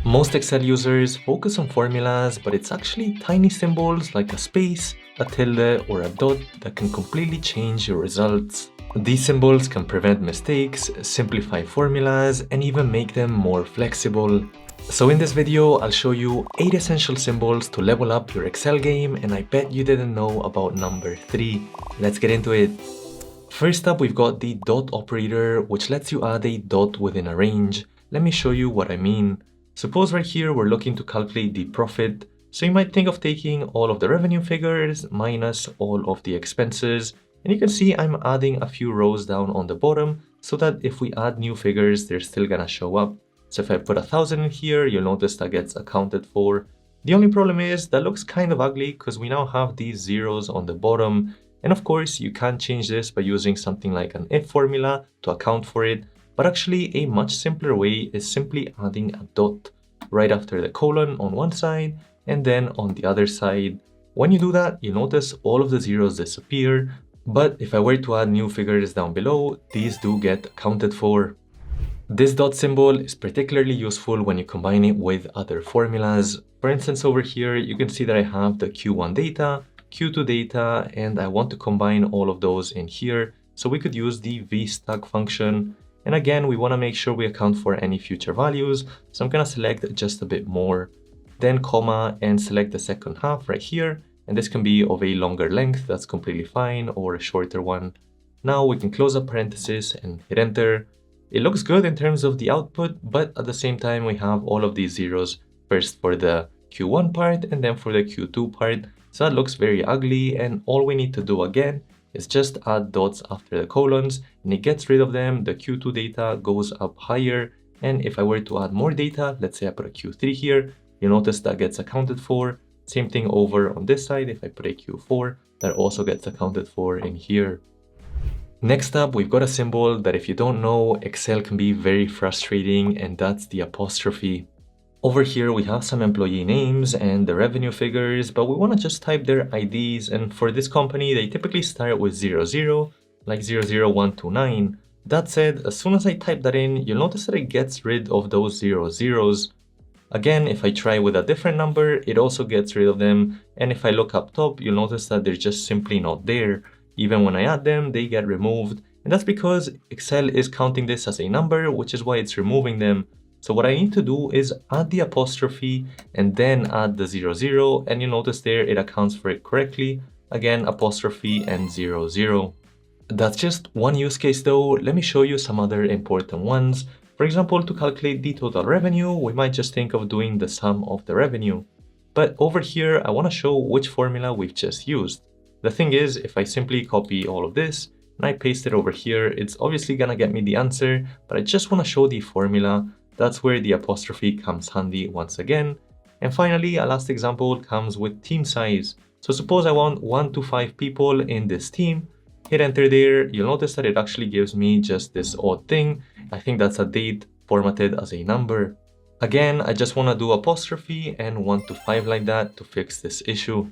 Most Excel users focus on formulas, but it's actually tiny symbols like a space, a tilde, or a dot that can completely change your results. These symbols can prevent mistakes, simplify formulas, and even make them more flexible. So in this video, I'll show you 8 essential symbols to level up your Excel game, and I bet you didn't know about number 3. Let's get into it. First up, we've got the dot operator, which lets you add a dot within a range. Let me show you what I mean. Suppose right here, we're looking to calculate the profit. So you might think of taking all of the revenue figures minus all of the expenses. And you can see I'm adding a few rows down on the bottom so that if we add new figures, they're still gonna show up. So if I put 1,000 in here, you'll notice that gets accounted for. The only problem is that looks kind of ugly because we now have these zeros on the bottom. And of course, you can change this by using something like an if formula to account for it. But actually, a much simpler way is simply adding a dot right after the colon on one side and then on the other side. When you do that, you notice all of the zeros disappear. But if I were to add new figures down below, these do get accounted for. This dot symbol is particularly useful when you combine it with other formulas. For instance, over here, you can see that I have the Q1 data, Q2 data, and I want to combine all of those in here. So we could use the vstack function. And again, we want to make sure we account for any future values. So I'm going to select just a bit more, then comma, and select the second half right here. And this can be of a longer length, that's completely fine, or a shorter one. Now we can close up parenthesis and hit enter. It looks good in terms of the output, but at the same time, we have all of these zeros, first for the Q1 part and then for the Q2 part. So that looks very ugly, and all we need to do again is just add dots after the colons, and it gets rid of them. The Q2 data goes up higher, and if I were to add more data, let's say I put a Q3 here, you notice that gets accounted for. Same thing over on this side, if I put a Q4, that also gets accounted for in here. Next up, we've got a symbol that if you don't know, Excel can be very frustrating, and that's the apostrophe. Over here, we have some employee names and the revenue figures, but we want to just type their IDs. And for this company, they typically start with 00, like 00129. That said, as soon as I type that in, you'll notice that it gets rid of those 00s. Again, if I try with a different number, it also gets rid of them. And if I look up top, you'll notice that they're just simply not there. Even when I add them, they get removed. And that's because Excel is counting this as a number, which is why it's removing them. So what I need to do is add the apostrophe and then add the 00, and you notice there it accounts for it correctly. Again, apostrophe and 00. That's just one use case though. Let me show you some other important ones. For example, to calculate the total revenue, we might just think of doing the sum of the revenue. But over here, I want to show which formula we've just used. The thing is, if I simply copy all of this and I paste it over here, it's obviously gonna get me the answer, but I just want to show the formula. That's where the apostrophe comes handy once again. And finally, a last example comes with team size. So suppose I want 1 to 5 people in this team. Hit enter there. You'll notice that it actually gives me just this odd thing. I think that's a date formatted as a number. Again, I just want to do apostrophe and 1 to 5 like that to fix this issue.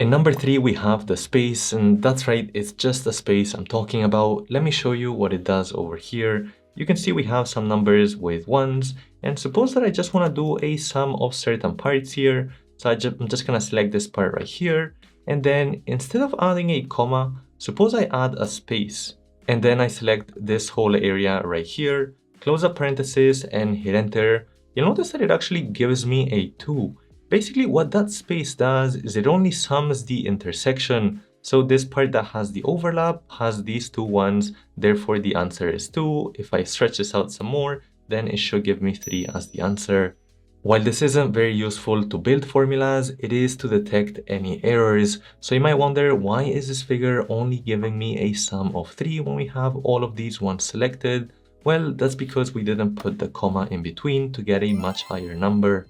In number 3, we have the space, and that's right, it's just the space I'm talking about. Let me show you what it does over here. You can see we have some numbers with ones, and suppose that I just want to do a sum of certain parts here. So I'm just going to select this part right here, and then instead of adding a comma, suppose I add a space, and then I select this whole area right here, close up parenthesis and hit enter. You'll notice that it actually gives me a 2. Basically, what that space does is it only sums the intersection. So this part that has the overlap has these two ones, therefore the answer is 2. If I stretch this out some more, then it should give me 3 as the answer. While this isn't very useful to build formulas, it is to detect any errors. So you might wonder, why is this figure only giving me a sum of 3 when we have all of these ones selected? Well, that's because we didn't put the comma in between to get a much higher number.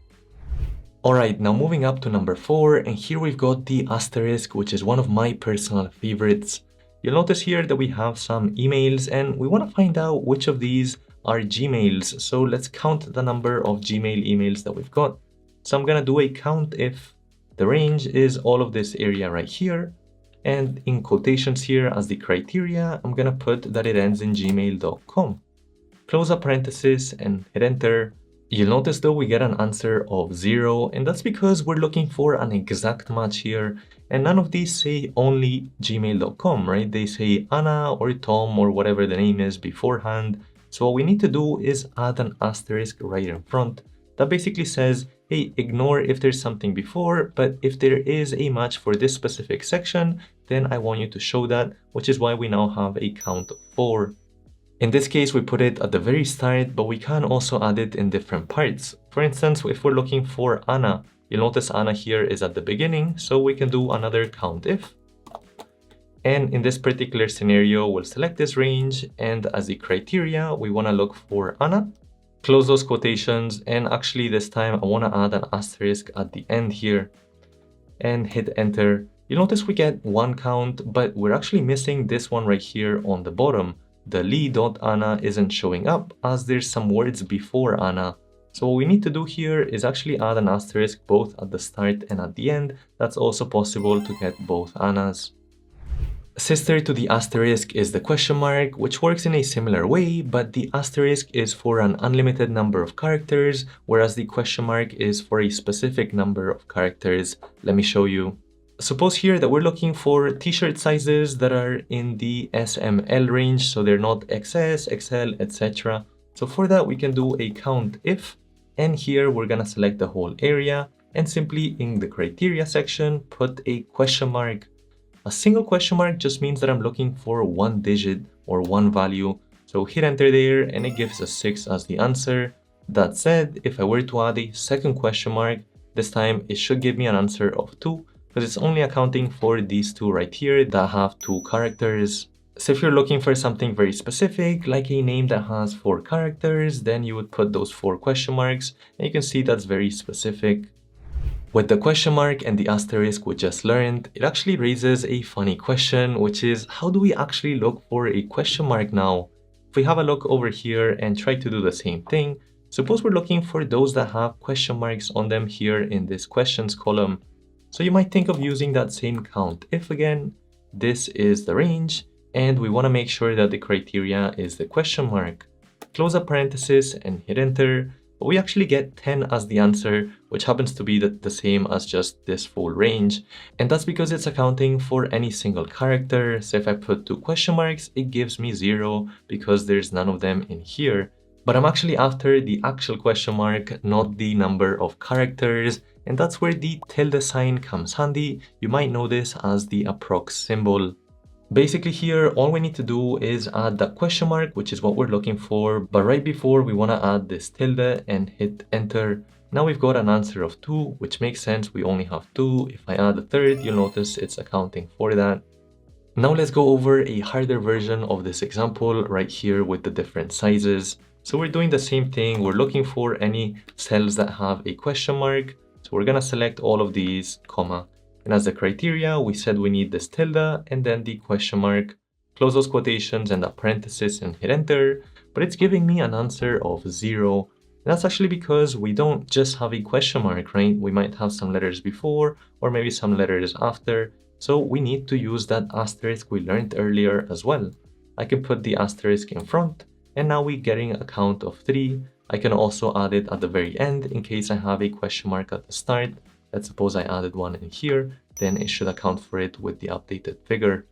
Alright, now moving up to number 4, and here we've got the asterisk, which is one of my personal favorites. You'll notice here that we have some emails, and we want to find out which of these are Gmails. So let's count the number of Gmail emails that we've got. So I'm going to do a count if. The range is all of this area right here, and in quotations here as the criteria, I'm going to put that it ends in gmail.com. Close up parenthesis and hit enter. You'll notice though we get an answer of 0, and that's because we're looking for an exact match here, and none of these say only gmail.com, right? They say Anna or Tom or whatever the name is beforehand. So what we need to do is add an asterisk right in front. That basically says, hey, ignore if there's something before, but if there is a match for this specific section, then I want you to show that, which is why we now have a count of 4. In this case, we put it at the very start, but we can also add it in different parts. For instance, if we're looking for Anna, you'll notice Anna here is at the beginning, so we can do another count if. And in this particular scenario, we'll select this range, and as the criteria, we want to look for Anna. Close those quotations, and actually this time I want to add an asterisk at the end here, and hit enter. You'll notice we get 1 count, but we're actually missing this one right here on the bottom. The Lee.Anna isn't showing up as there's some words before Anna. So what we need to do here is actually add an asterisk both at the start and at the end. That's also possible to get both Annas. Sister to the asterisk is the question mark, which works in a similar way, but the asterisk is for an unlimited number of characters, whereas the question mark is for a specific number of characters. Let me show you. Suppose here that we're looking for t-shirt sizes that are in the SML range, so they're not XS, XL, etc. So for that, we can do a count if, and here we're gonna select the whole area, and simply in the criteria section, put a question mark. A single question mark just means that I'm looking for 1 digit or 1 value. So hit enter there, and it gives us 6 as the answer. That said, if I were to add a second question mark, this time it should give me an answer of 2, because it's only accounting for these 2 right here that have 2 characters. So if you're looking for something very specific, like a name that has 4 characters, then you would put those 4 question marks, and you can see that's very specific. With the question mark and the asterisk we just learned, it actually raises a funny question, which is how do we actually look for a question mark now? If we have a look over here and try to do the same thing, suppose we're looking for those that have question marks on them here in this questions column. So you might think of using that same count if again. This is the range, and we want to make sure that the criteria is the question mark. Close a parenthesis and hit enter, but we actually get 10 as the answer, which happens to be the same as just this full range. And that's because it's accounting for any single character. So if I put 2 question marks, it gives me 0 because there's none of them in here. But I'm actually after the actual question mark, not the number of characters. And that's where the tilde sign comes handy. You might know this as the approx symbol. Basically here, all we need to do is add that question mark, which is what we're looking for. But right before, we want to add this tilde and hit enter. Now we've got an answer of 2, which makes sense. We only have 2. If I add a third, you'll notice it's accounting for that. Now let's go over a harder version of this example right here with the different sizes. So we're doing the same thing. We're looking for any cells that have a question mark. So we're gonna select all of these, comma, and as the criteria, we said we need this tilde and then the question mark. Close those quotations and the parenthesis and hit enter, but it's giving me an answer of 0. And that's actually because we don't just have a question mark, right? We might have some letters before or maybe some letters after. So we need to use that asterisk we learned earlier as well. I can put the asterisk in front, and now we're getting a count of 3. I can also add it at the very end in case I have a question mark at the start. Let's suppose I added one in here, then it should account for it with the updated figure.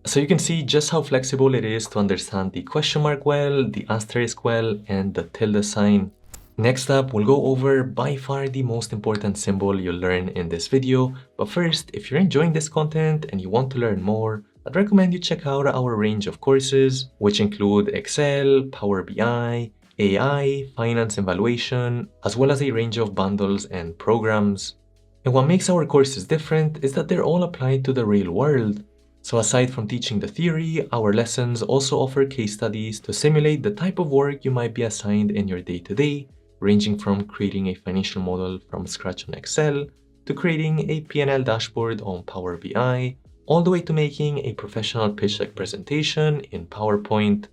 So you can see just how flexible it is to understand the question mark well, the asterisk well, and the tilde sign. Next up, we'll go over by far the most important symbol you'll learn in this video. But first, if you're enjoying this content and you want to learn more, I'd recommend you check out our range of courses, which include Excel, Power BI, AI, finance evaluation, as well as a range of bundles and programs. And what makes our courses different is that they're all applied to the real world. So aside from teaching the theory, our lessons also offer case studies to simulate the type of work you might be assigned in your day-to-day, ranging from creating a financial model from scratch on Excel, to creating a P&L dashboard on Power BI, all the way to making a professional pitch deck presentation in PowerPoint.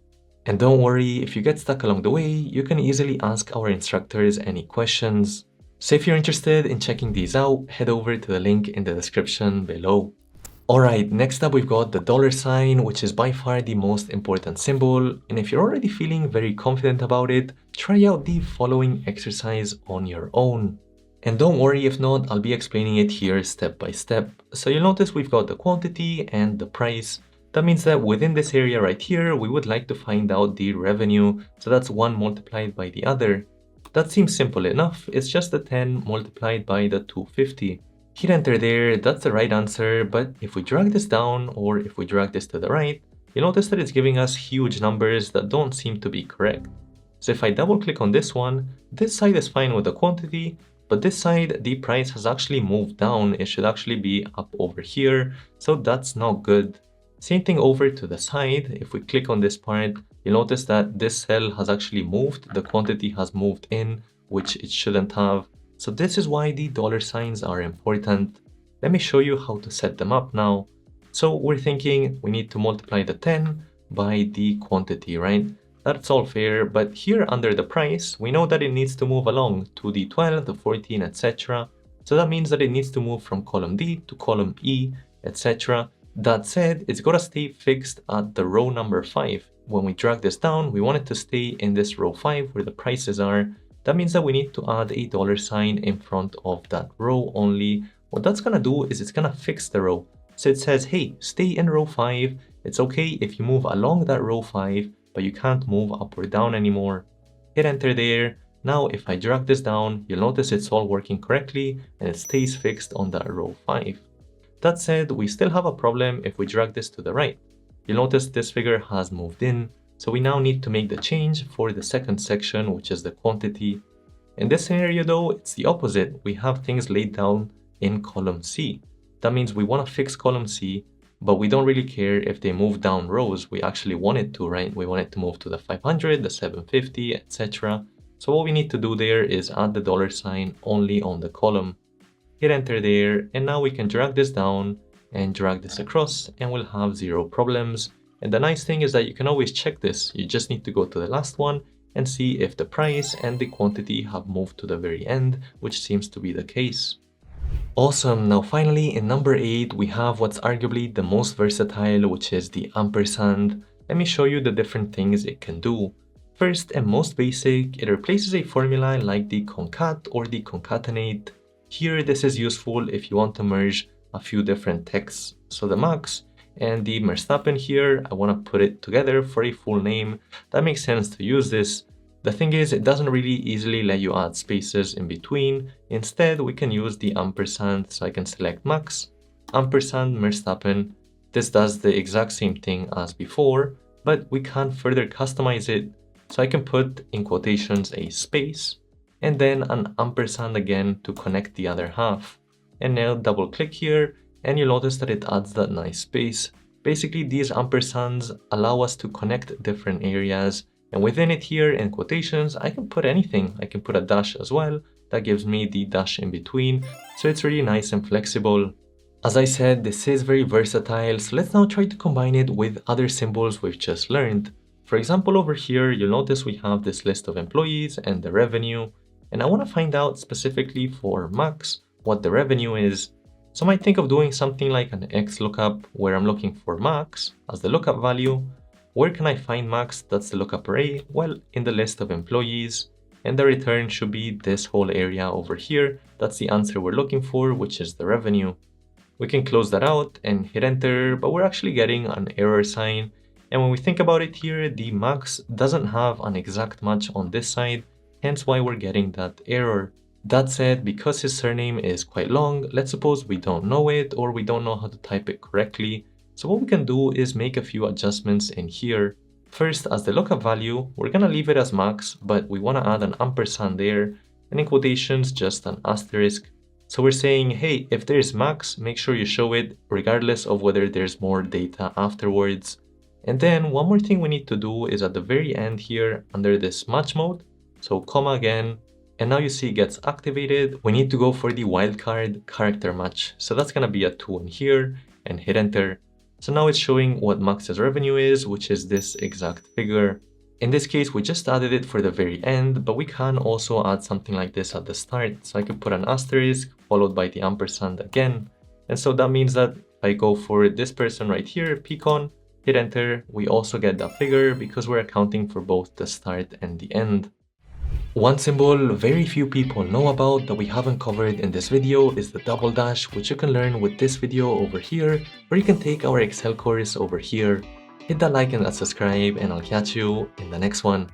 And don't worry, if you get stuck along the way, you can easily ask our instructors any questions. So if you're interested in checking these out, head over to the link in the description below. Alright, next up we've got the dollar sign, which is by far the most important symbol. And if you're already feeling very confident about it, try out the following exercise on your own. And don't worry if not, I'll be explaining it here step by step. So you'll notice we've got the quantity and the price. That means that within this area right here, we would like to find out the revenue. So that's 1 multiplied by the other. That seems simple enough. It's just the 10 multiplied by the 250. Hit enter there, that's the right answer, but if we drag this down or if we drag this to the right, you'll notice that it's giving us huge numbers that don't seem to be correct. So if I double click on this one, this side is fine with the quantity, but this side, the price has actually moved down. It should actually be up over here, so that's not good. Same thing over to the side. If we click on this part, you'll notice that this cell has actually moved. The quantity has moved in, which it shouldn't have. So this is why the dollar signs are important. Let me show you how to set them up now. So we're thinking we need to multiply the 10 by the quantity, right? That's all fair, but here under the price, we know that it needs to move along to the 12, the 14, etc. So that means that it needs to move from column D to column E, etc. That said, it's gotta stay fixed at the row number 5. When we drag this down, we want it to stay in this row 5 where the prices are. That means that we need to add a dollar sign in front of that row only. What that's gonna do is it's gonna fix the row. So it says, hey, stay in row 5. It's okay if you move along that row 5, but you can't move up or down anymore. Hit enter there. Now, if I drag this down, you'll notice it's all working correctly and it stays fixed on that row 5. That said, we still have a problem if we drag this to the right. You'll notice this figure has moved in. So we now need to make the change for the second section, which is the quantity. In this scenario though, it's the opposite. We have things laid down in column C. That means we want to fix column C, but we don't really care if they move down rows. We actually want it to, right? We want it to move to the 500, the 750, etc. So what we need to do there is add the dollar sign only on the column. Hit enter there, and now we can drag this down and drag this across, and we'll have 0 problems. And the nice thing is that you can always check this. You just need to go to the last one and see if the price and the quantity have moved to the very end, which seems to be the case. Awesome. Now finally in number 8, we have what's arguably the most versatile, which is the ampersand. Let me show you the different things it can do. First and most basic, it replaces a formula like the concat or the concatenate. Here this is useful if you want to merge a few different texts. So the max and the Verstappen here, I want to put it together for a full name. That makes sense to use this. The thing is, it doesn't really easily let you add spaces in between. Instead, we can use the ampersand, so I can select max, ampersand Verstappen. This does the exact same thing as before, but we can further customize it. So I can put in quotations a space, and then an ampersand again to connect the other half. And now double click here, and you'll notice that it adds that nice space. Basically, these ampersands allow us to connect different areas, and within it here in quotations, I can put anything. I can put a dash as well. That gives me the dash in between, so it's really nice and flexible. As I said, this is very versatile, so let's now try to combine it with other symbols we've just learned. For example, over here, you'll notice we have this list of employees and the revenue, and I want to find out specifically for max what the revenue is. So I might think of doing something like an X lookup where I'm looking for max as the lookup value. Where can I find max? That's the lookup array. Well, in the list of employees, and the return should be this whole area over here. That's the answer we're looking for, which is the revenue. We can close that out and hit enter, but we're actually getting an error sign. And when we think about it here, the max doesn't have an exact match on this side, hence why we're getting that error. That said, because his surname is quite long, let's suppose we don't know it or we don't know how to type it correctly. So what we can do is make a few adjustments in here. First, as the lookup value, we're gonna leave it as max, but we wanna add an ampersand there, and in quotations, just an asterisk. So we're saying, hey, if there's max, make sure you show it regardless of whether there's more data afterwards. And then one more thing we need to do is at the very end here, under this match mode, so comma again, and now you see it gets activated. We need to go for the wildcard character match. So that's gonna be a 2 in here and hit enter. So now it's showing what max's revenue is, which is this exact figure. In this case, we just added it for the very end, but we can also add something like this at the start. So I could put an asterisk followed by the ampersand again. And so that means that I go for this person right here, Pecan, hit enter, we also get that figure because we're accounting for both the start and the end. One symbol very few people know about that we haven't covered in this video is the double dash, which you can learn with this video over here, or you can take our Excel course over here. Hit that like and that subscribe, and I'll catch you in the next one.